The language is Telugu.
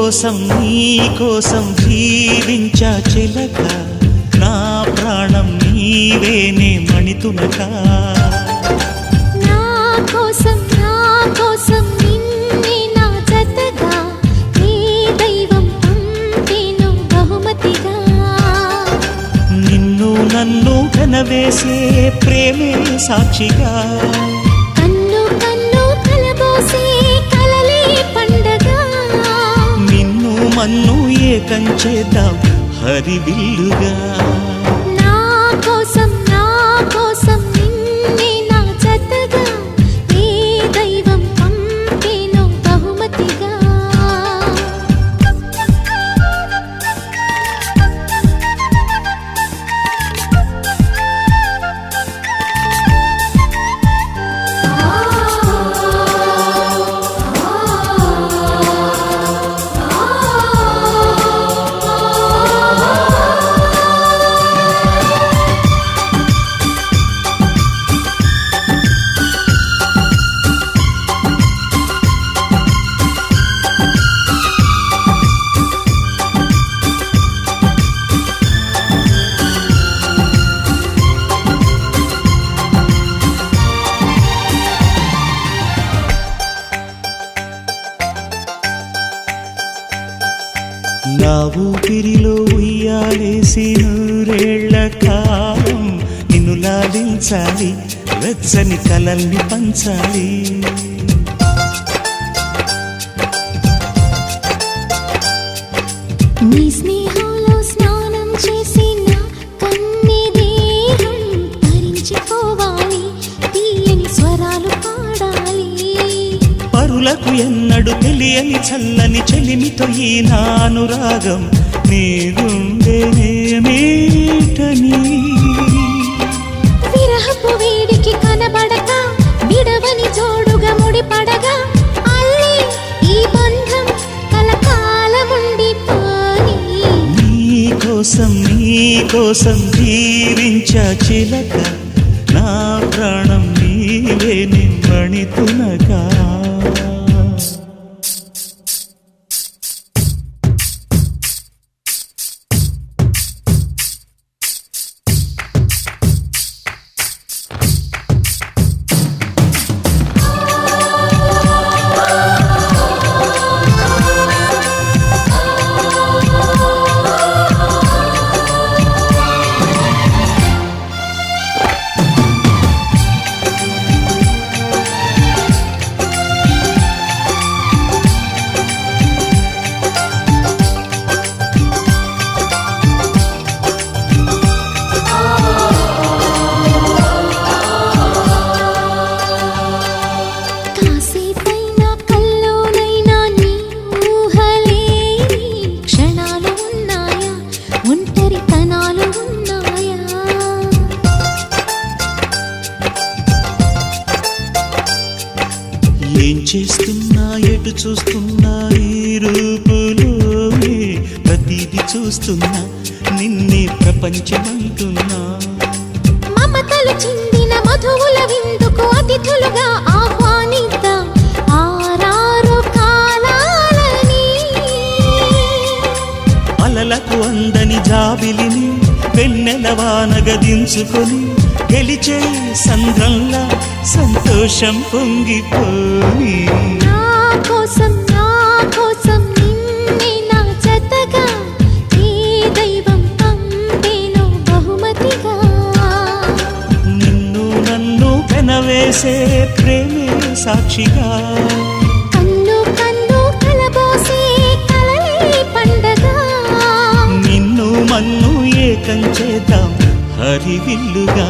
నీ కోసం జీవించా చిలక, నా ప్రాణం నీవేనే మణితునక. నా కోసం నిన్నే నా జతగా నీ దైవం పంపేను బహుమతిగా. నిన్ను నన్ను కనవేసే ప్రేమే సాక్షిగా, కన్ను కలబోసే కలలే పండగ. నిన్ను మన్ను ఏకం చేద్దాం హరివిల్లుగా. నా కోసం నిన్నే నా జతగా నీ దైవం పంపేను బహుమతిగా. నా ఊపిరిలో ఉయ్యాలేసి నూరేళ్ల కాలం నిన్ను లాలించాలి, వెచ్చని కలల్ని పంచాలి. నీ స్నేహంలో స్నానం చేసి నా కన్ని దేహం తరించిపోవాలి, తీయని స్వరాలు పాడాలి. పరులకు ఎన్నడు తెలియని చల్లని చెలిమితో ఈ నానురాగం నీరుండేనేమేటని. విరహపు వేడికి కనబడక విడవని జోడుగా ముడిపడగా అల్లే ఈ బంధం కలకాలముండిపోని. నీ కోసం జీవించా చిలక, నా ప్రాణం నీవే నిమ్మణితునగా. ఏం చేస్తున్నా ఎటు చూస్తున్నా ఈ రూపులోనే ప్రతిదీ చూస్తున్నా, నిన్నే ప్రపంచమంటున్నా. మమతలు చిందిన మధువుల విందుకు అతిథులుగా ఆహ్వానిద్దాం ఆరారు కాలాలని. అలలకు అందని జాబిలిని వెన్నెలవానగా దించుకొని గెలిచే సంద్రంలా సంతోషం పొంగిపోని. నా కోసం నిన్నే నా జతగా నీ దైవం పంపేను బహుమతిగా. నిన్ను నన్ను పెనవేసే ప్రేమే సాక్షిగా, కన్ను కలబోసే కలలే పండగ. నిన్ను మన్ను ఏకం చేద్దాం హరివిల్లుగా.